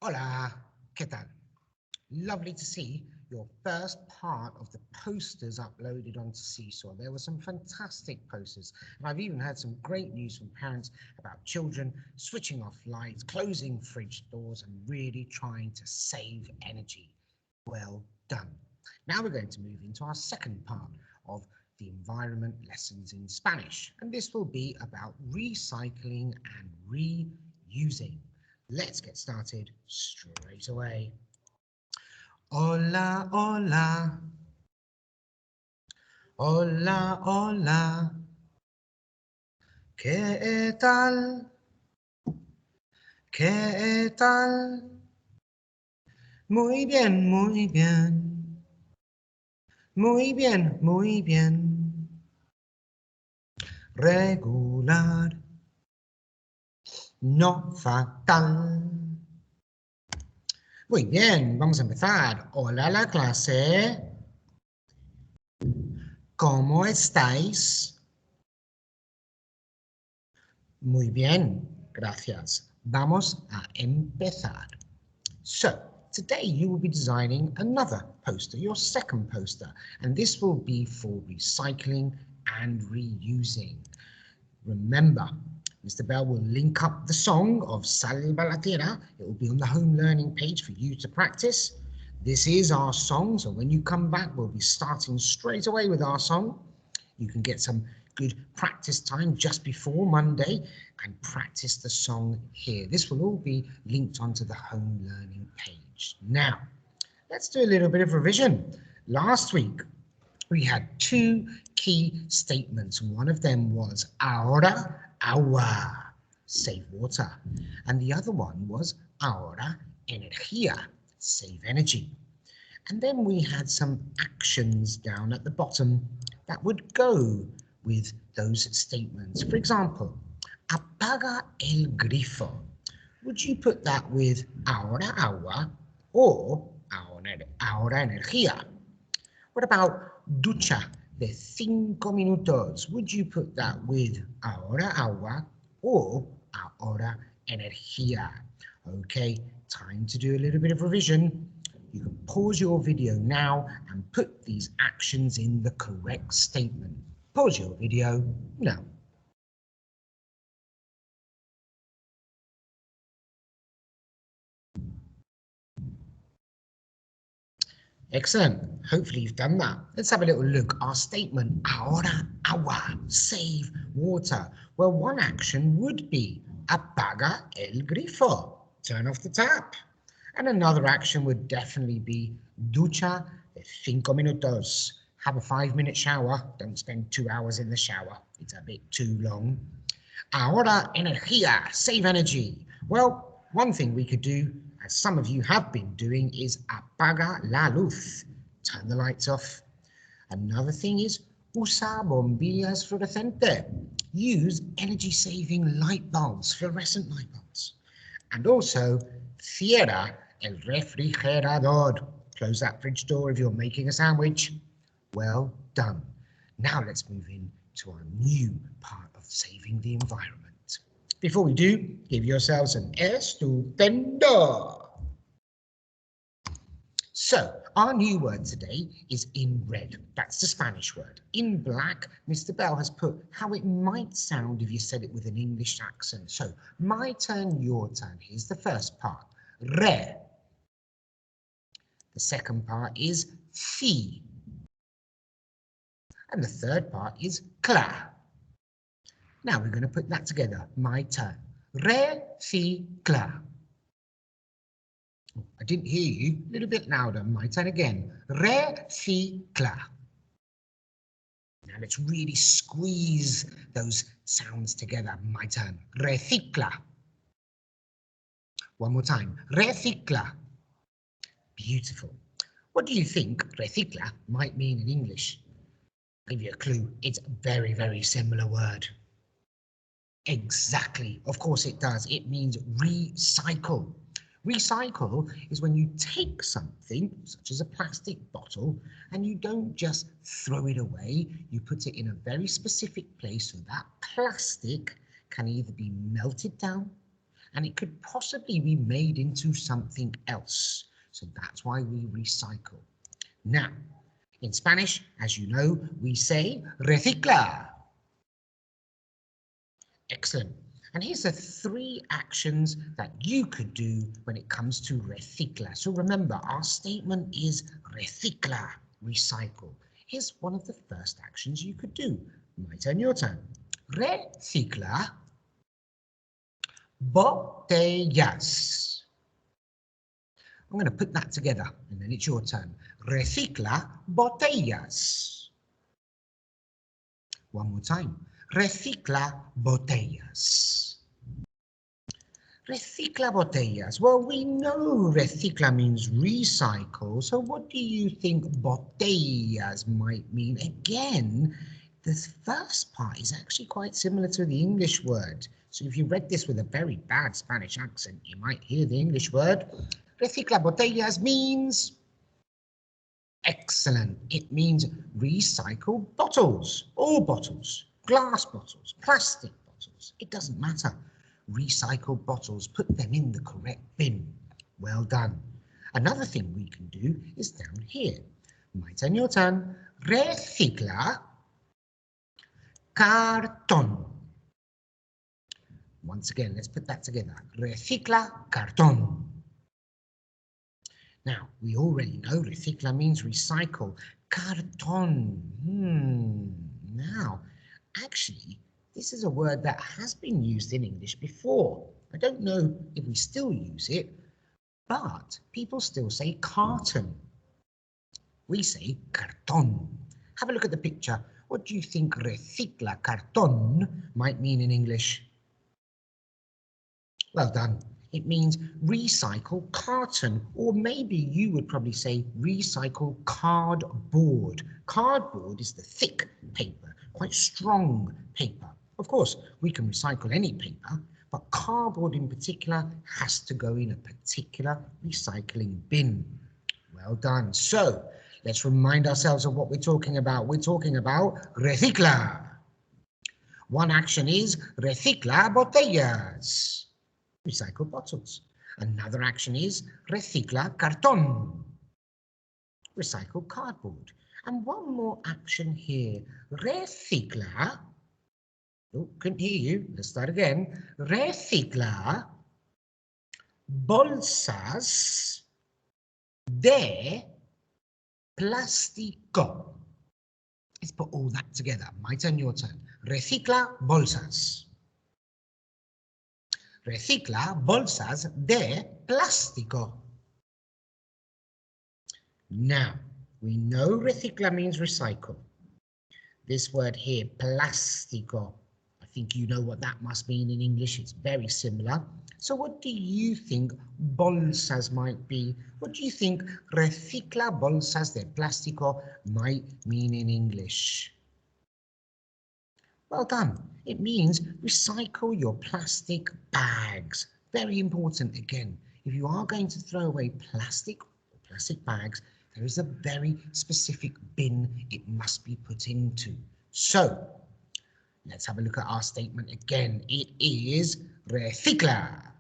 Hola, ¿qué tal? Lovely to see your first part of the posters uploaded onto Seesaw. There were some fantastic posters, and I've even heard some great news from parents about children switching off lights, closing fridge doors, and really trying to save energy. Well done. Now we're going to move into our second part of the environment lessons in Spanish, and this will be about recycling and reusing. Let's get started straight away. Hola, hola. Hola, hola. ¿Qué tal? ¿Qué tal? Muy bien, muy bien. Muy bien, muy bien. Regular, no fatal. Muy bien, vamos a empezar. Hola la clase. ¿Cómo estáis? Muy bien, gracias. Vamos a empezar. So, today you will be designing another poster, your second poster, and this will be for recycling and reusing. Remember, Mr. Bell will link up the song of Salva la Tierra. It will be on the home learning page for you to practice. This is our song, so when you come back, we'll be starting straight away with our song. You can get some good practice time just before Monday and practice the song here. This will all be linked onto the home learning page. Now, let's do a little bit of revision. Last week, we had two key statements. One of them was ahora, agua, save water. And the other one was ahora, energía, save energy. And then we had some actions down at the bottom that would go with those statements. For example, apaga el grifo. Would you put that with ahora agua or ahora energía? What about ducha de 5 minutos? Would you put that with ahora agua or ahora energía? Okay, time to do a little bit of revision. You can pause your video now and put these actions in the correct statement. Pause your video now. Excellent. Hopefully you've done that. Let's have a little look. Our statement, ahora agua, save water. Well, one action would be apaga el grifo, turn off the tap. And another action would definitely be ducha de 5 minutos. Have a 5-minute shower. Don't spend 2 hours in the shower. It's a bit too long. Ahora energía, save energy. Well, one thing we could do, as some of you have been doing, is apaga la luz, turn the lights off. Another thing is usa bombillas fluorescente, use energy-saving light bulbs, fluorescent light bulbs. And also, cierra el refrigerador, close that fridge door if you're making a sandwich. Well done. Now let's move in to our new part of saving the environment. Before we do, give yourselves an estupendo. So, our new word today is in red. That's the Spanish word. In black, Mr. Bell has put how it might sound if you said it with an English accent. So, my turn, your turn. Here's the first part. Re. The second part is fi. And the third part is cla. Now we're going to put that together. My turn. Recicla. Oh, I didn't hear you. A little bit louder. My turn again. Recicla. Now let's really squeeze those sounds together. My turn. Recicla. One more time. Recicla. Beautiful. What do you think recicla might mean in English? I'll give you a clue. It's a very, very similar word. Exactly. Of course it does. It means recycle. Recycle is when you take something, such as a plastic bottle, and you don't just throw it away. You put it in a very specific place so that plastic can either be melted down, and it could possibly be made into something else. So that's why we recycle. Now, in Spanish, as you know, we say recicla. Excellent. And here's the 3 actions that you could do when it comes to recicla. So remember, our statement is recicla, recycle. Here's one of the first actions you could do. My turn, your turn. Recicla botellas. I'm going to put that together and then it's your turn. Recicla botellas. One more time. Recicla botellas. Recicla botellas. Well, we know recicla means recycle, so what do you think botellas might mean? Again, the first part is actually quite similar to the English word. So if you read this with a very bad Spanish accent, you might hear the English word. Recicla botellas means... Excellent. It means recycle bottles, all bottles, glass bottles, plastic bottles. It doesn't matter. Recycle bottles, put them in the correct bin. Well done. Another thing we can do is down here. My turn, your turn. Recicla cartón. Once again, let's put that together. Recicla cartón. Now, we already know recicla means recycle. Cartón. Now, actually, this is a word that has been used in English before. I don't know if we still use it, but people still say carton. We say cartón. Have a look at the picture. What do you think recicla cartón might mean in English? Well done. It means recycle carton, or maybe you would probably say recycle cardboard. Cardboard is the thick paper, quite strong paper. Of course, we can recycle any paper, but cardboard in particular has to go in a particular recycling bin. Well done. So let's remind ourselves of what we're talking about. We're talking about recicla. One action is recicla botellas. Recycle bottles. Another action is recicla cartón. Recycle cardboard. And one more action here. Recicla. Oh, couldn't hear you. Let's start again. Recicla bolsas de plástico. Let's put all that together. My turn, your turn. Recicla bolsas. Recicla bolsas de plástico. Now, we know recicla means recycle. This word here, plástico, I think you know what that must mean in English. It's very similar. So what do you think bolsas might be? What do you think recicla bolsas de plástico might mean in English? Well done. It means recycle your plastic bags. Very important again. If you are going to throw away plastic or plastic bags, there is a very specific bin it must be put into. So let's have a look at our statement again. It is recicla.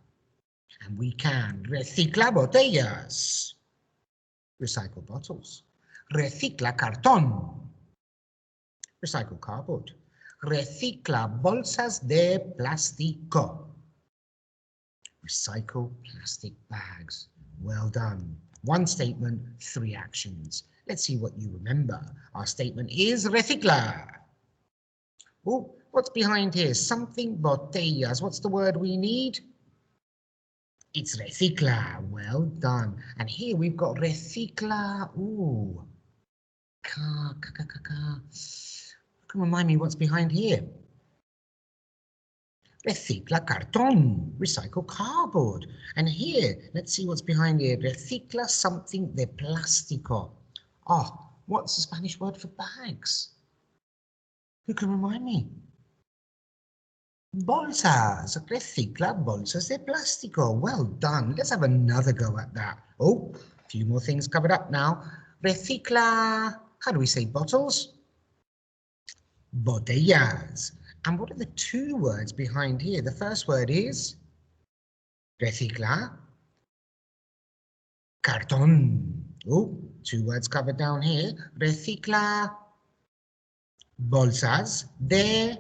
And we can recicla botellas. Recycle bottles. Recicla cartón. Recycle cardboard. Recicla bolsas de plástico. Recycle plastic bags. Well done. One statement, 3 actions. Let's see what you remember. Our statement is recicla. Oh, what's behind here? Something botellas. What's the word we need? It's recicla. Well done. And here we've got recicla. Ooh. Remind me what's behind here. Recicla cartón, recycle cardboard. And here, let's see what's behind here. Recicla something de plástico. Oh, what's the Spanish word for bags? Who can remind me? Bolsas. Recicla bolsas de plástico. Well done. Let's have another go at that. Oh, a few more things covered up now. Recicla, how do we say bottles? Botellas. And what are the 2 words behind here? The first word is Recicla. Cartón. Oh, 2 words covered down here. Recicla bolsas de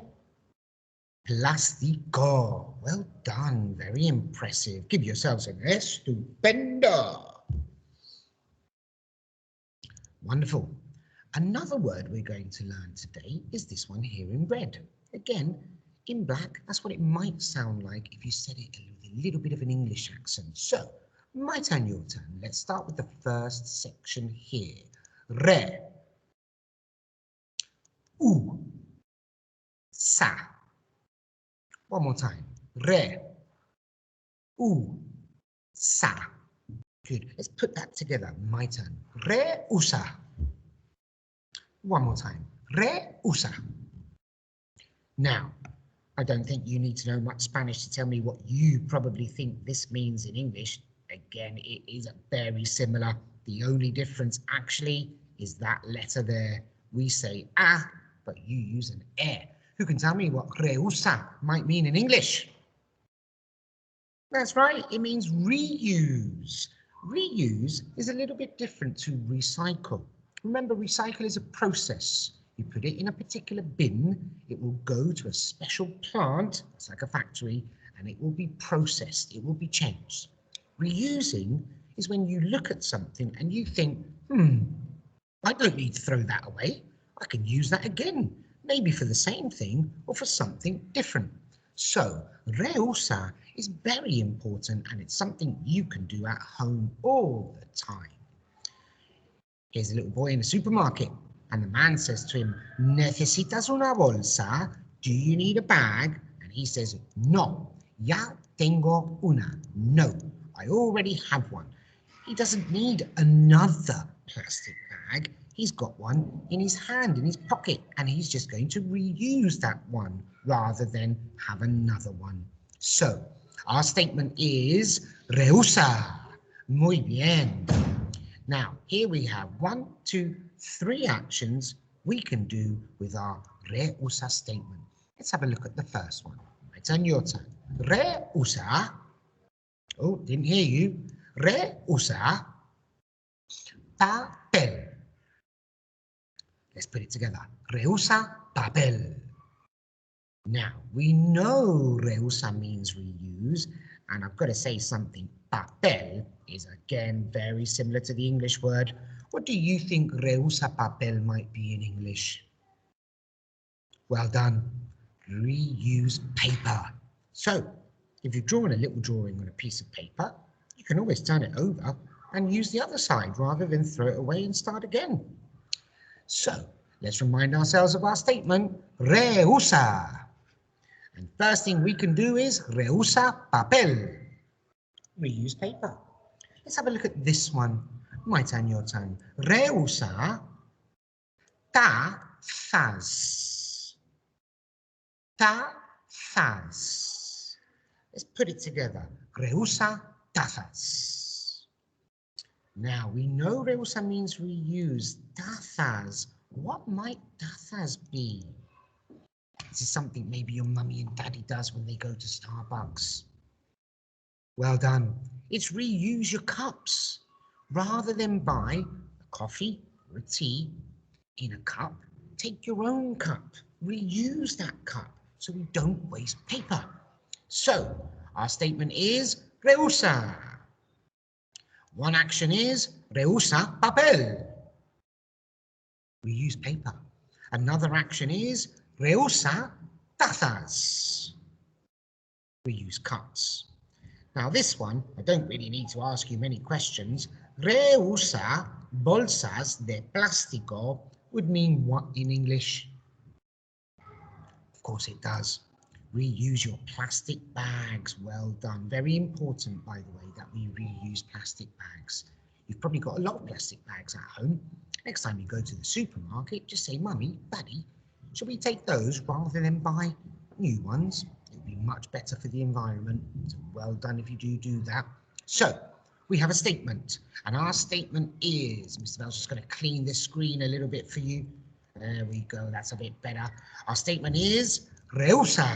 plástico. Well done. Very impressive. Give yourselves an estupendo. Wonderful. Another word we're going to learn today is this one here in red. Again, in black, that's what it might sound like if you said it with a little bit of an English accent. So, my turn, your turn. Let's start with the first section here. Re. U. Sa. One more time. Re. U. Sa. Good. Let's put that together. My turn. Re. Usa. One more time. Re. Usa. Now, I don't think you need to know much Spanish to tell me what you probably think this means in English. Again, it is very similar. The only difference actually is that letter there. We say a, but you use an e. Who can tell me what reusa might mean in English? That's right, it means reuse. Reuse is a little bit different to recycle. Remember, recycle is a process. You put it in a particular bin, it will go to a special plant, it's like a factory, and it will be processed, it will be changed. Reusing is when you look at something and you think, I don't need to throw that away. I can use that again, maybe for the same thing or for something different. So, reusa is very important and it's something you can do at home all the time. Here's a little boy in a supermarket and the man says to him, ¿Necesitas una bolsa? Do you need a bag? And he says, No, ya tengo una. No, I already have one. He doesn't need another plastic bag. He's got one in his hand, in his pocket, and he's just going to reuse that one rather than have another one. So, our statement is reusa. Muy bien. Now, here we have 1, 2, 3 actions we can do with our reusa statement. Let's have a look at the first one. My turn, your turn. Reusa. Oh, didn't hear you. Reusa papel. Let's put it together. Reusa papel. Now, we know reusa means reuse, and I've got to say something. Papel is again very similar to the English word. What do you think reusa papel might be in English? Well done. Reuse paper. So, if you've drawn a little drawing on a piece of paper, you can always turn it over and use the other side rather than throw it away and start again. So, let's remind ourselves of our statement, reusa. And first thing we can do is reusa papel. Reuse paper. Let's have a look at this one. My turn, your turn. Reusa tazas. Tazas. Let's put it together. Reusa tazas. Now, we know reusa means reuse. Tazas. What might tazas be? This is something maybe your mummy and daddy does when they go to Starbucks. Well done. It's reuse your cups. Rather than buy a coffee or a tea in a cup, take your own cup. Reuse that cup so we don't waste paper. So, our statement is reusa. One action is reusa papel. Reuse paper. Another action is reusa tazas. Reuse cups. Now this one, I don't really need to ask you many questions. Reusa bolsas de plástico would mean what in English? Of course it does. Reuse your plastic bags. Well done. Very important, by the way, that we reuse plastic bags. You've probably got a lot of plastic bags at home. Next time you go to the supermarket, just say, Mummy, Daddy, should we take those rather than buy new ones? It would be much better for the environment. So well done if you do that. So we have a statement, and our statement is, Mr. Bell's just going to clean this screen a little bit for you. There we go, that's a bit better. Our statement is reusa.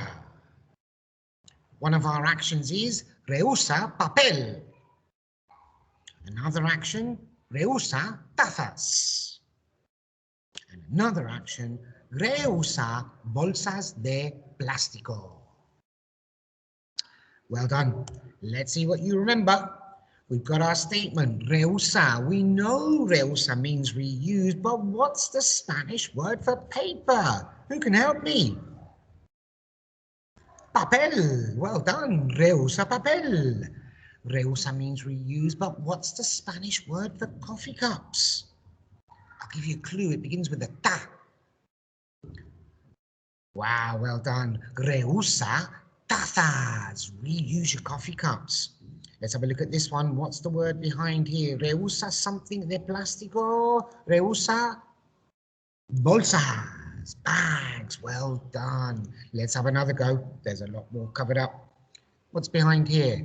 One of our actions is reusa papel. Another action, reusa tazas. And another action, reusa bolsas de plástico. Well done. Let's see what you remember. We've got our statement, reusa. We know reusa means reuse, but what's the Spanish word for paper? Who can help me? Papel. Well done. Reusa papel. Reusa means reuse, but what's the Spanish word for coffee cups? I'll give you a clue. It begins with a ta. Wow, well done. Reusa tazas. Reuse your coffee cups. Let's have a look at this one. What's the word behind here? Reusa something de plástico. Reusa bolsas. Bags. Well done. Let's have another go. There's a lot more covered up. What's behind here?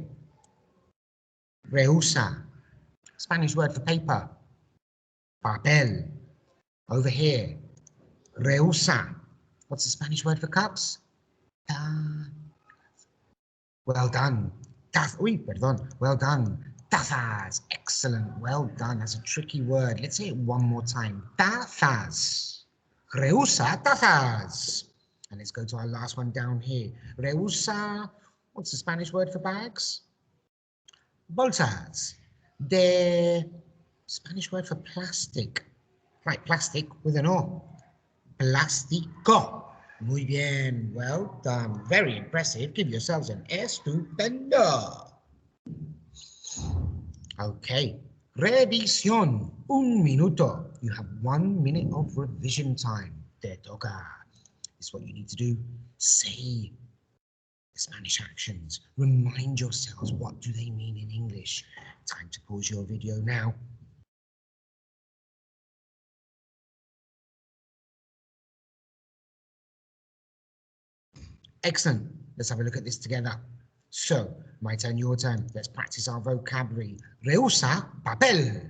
Reusa. Spanish word for paper. Papel. Over here. Reusa. What's the Spanish word for cups? Well done. Well done. Tazas. Excellent. Well done. That's a tricky word. Let's say it one more time. Tazas. Reusa tazas. And let's go to our last one down here. Reusa. What's the Spanish word for bags? Bolsas. De. Spanish word for plastic. Like plastic with an O. Plástico. Muy bien. Well done. Very impressive. Give yourselves an estupendo. Okay. Revisión. Un minuto. You have 1 minute of revision time. Te toca. This is what you need to do. Say the Spanish actions. Remind yourselves what do they mean in English. Time to pause your video now. Excellent. Let's have a look at this together. So, my turn, your turn. Let's practice our vocabulary. Reusa papel.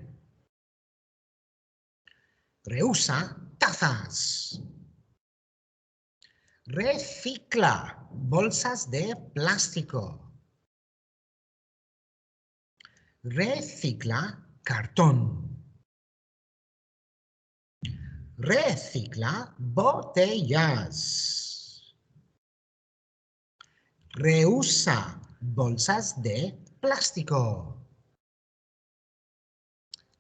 Reusa tazas. Recicla bolsas de plástico. Recicla cartón. Recicla botellas. Reusa bolsas de plástico.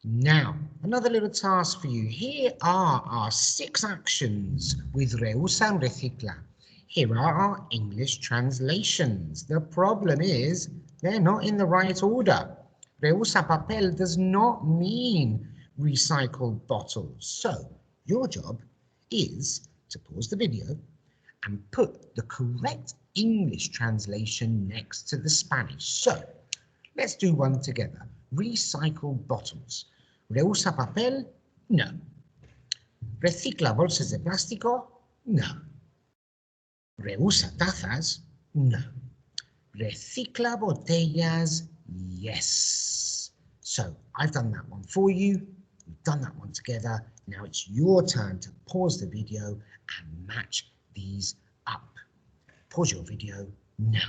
Now, another little task for you. Here are our 6 actions with reusa and recicla. Here are our English translations. The problem is they're not in the right order. Reusa papel does not mean recycled bottles. So, your job is to pause the video and put the correct English translation next to the Spanish. So, let's do one together. Recycled bottles. Reusa papel? No. Recicla bolsas de plástico? No. Reusa tazas? No. Recicla botellas? Yes. So, I've done that one for you. We've done that one together. Now it's your turn to pause the video and match these up. Pause your video now.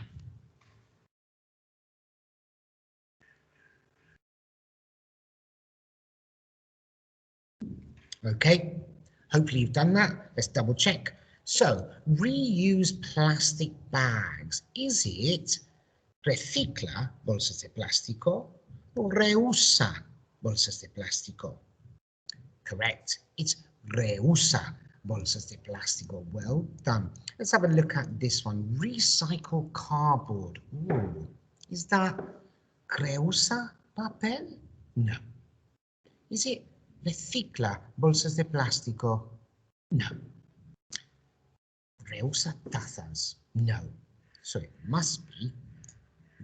Okay, hopefully you've done that. Let's double check. So, reuse plastic bags. Is it recicla bolsas de plástico or reusa bolsas de plástico? Correct. It's reusa bolsas de plástico. Well done. Let's have a look at this one. Recycle cardboard. Ooh, is that reusa papel? No. Is it recicla bolsas de plástico? No. Reusa tazas? No. So it must be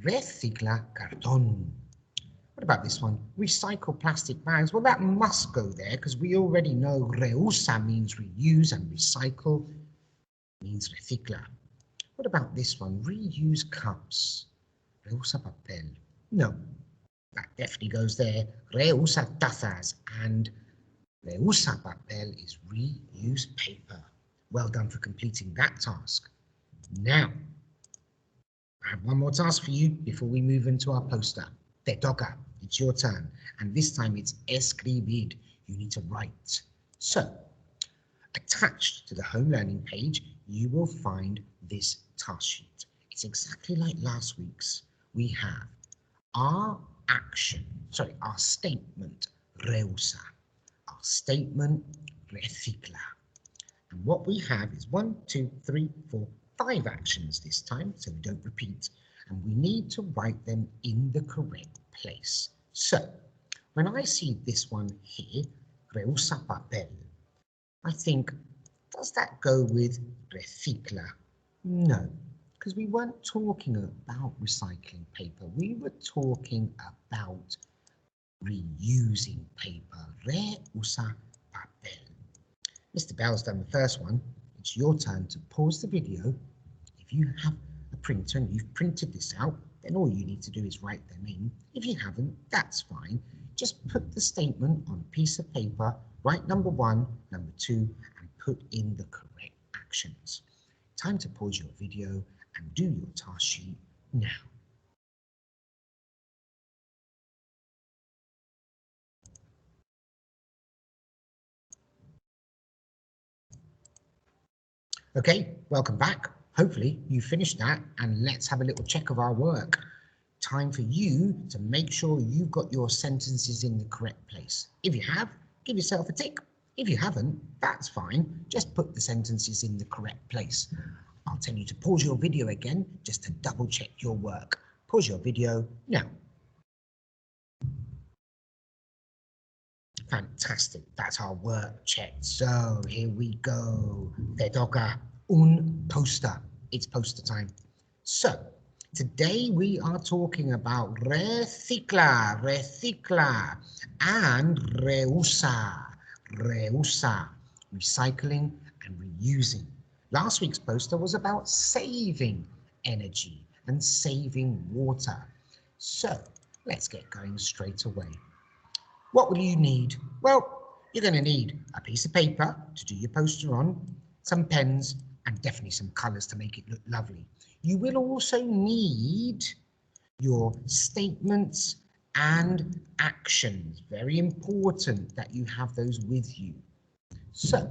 recicla cartón. What about this one? Recycle plastic bags. Well, that must go there because we already know reusa means reuse and recycle means recicla. What about this one? Reuse cups. Reusa papel. No, that definitely goes there. Reusa tazas and reusa papel is reuse paper. Well done for completing that task. Now, I have one more task for you before we move into our poster. Te toca. It's your turn. And this time it's escribir. You need to write. So, attached to the home learning page, you will find this task sheet. It's exactly like last week's. We have our statement, reusa. Our statement, recicla. And what we have is 1, 2, 3, 4, 5 actions this time, so we don't repeat. And we need to write them in the correct place. So, when I see this one here, reusa papel, I think, does that go with recicla? No, because we weren't talking about recycling paper. We were talking about reusing paper. Reusa papel. Mr. Bell's done the first one. It's your turn to pause the video. If you have a printer and you've printed this out, then all you need to do is write them in. If you haven't, that's fine. Just put the statement on a piece of paper, write number 1, number 2, and put in the correct actions. Time to pause your video and do your task sheet now. Okay, welcome back. Hopefully you finished that, and let's have a little check of our work. Time for you to make sure you've got your sentences in the correct place. If you have, give yourself a tick. If you haven't, that's fine. Just put the sentences in the correct place. I'll tell you to pause your video again just to double check your work. Pause your video now. Fantastic, that's our work checked. So here we go. Te toca un poster. It's poster time. So today we are talking about recicla, and reusa, recycling and reusing. Last week's poster was about saving energy and saving water. So let's get going straight away. What will you need? Well, you're going to need a piece of paper to do your poster on, some pens, and definitely some colours to make it look lovely. You will also need your statements and actions. Very important that you have those with you. So,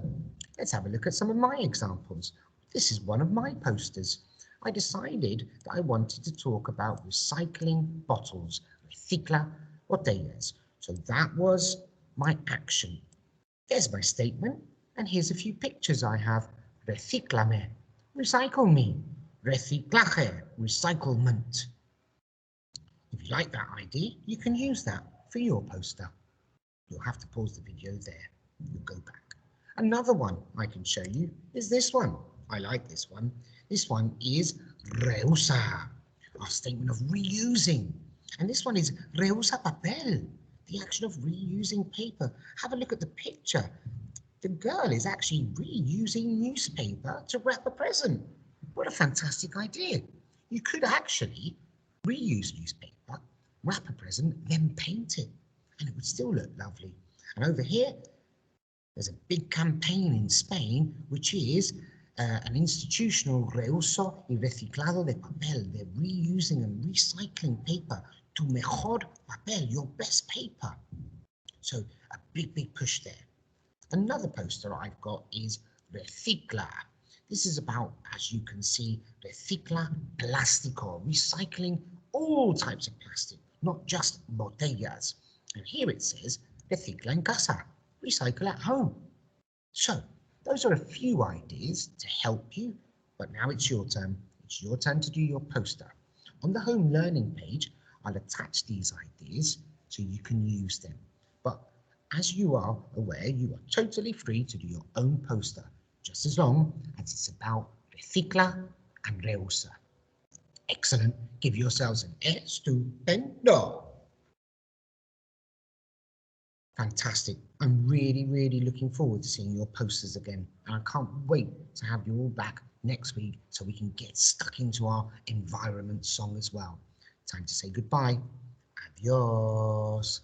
let's have a look at some of my examples. This is one of my posters. I decided that I wanted to talk about recycling bottles, recicla botellas. So that was my action. There's my statement, and here's a few pictures I have. Recíclame, recycle me. Reciclaje, recyclement. If you like that idea, you can use that for your poster. You'll have to pause the video there. You'll go back. Another one I can show you is this one. I like this one. This one is reusa, our statement of reusing. And this one is reusa papel, the action of reusing paper. Have a look at the picture. The girl is actually reusing newspaper to wrap a present. What a fantastic idea. You could actually reuse newspaper, wrap a present, then paint it, and it would still look lovely. And over here, there's a big campaign in Spain, which is an institutional reuso y reciclado de papel. They're reusing and recycling paper. Tu mejor papel, your best paper. So a big push there. Another poster I've got is recicla. This is about, as you can see, recicla plástico, recycling all types of plastic, not just botellas. And here it says recicla en casa, recycle at home. So those are a few ideas to help you, but now it's your turn. It's your turn to do your poster. On the home learning page, I'll attach these ideas so you can use them. But as you are aware, you are totally free to do your own poster, just as long as it's about recicla and reusa. Excellent. Give yourselves an estupendo. Fantastic. I'm really looking forward to seeing your posters again. And I can't wait to have you all back next week so we can get stuck into our environment song as well. Time to say goodbye. Adios.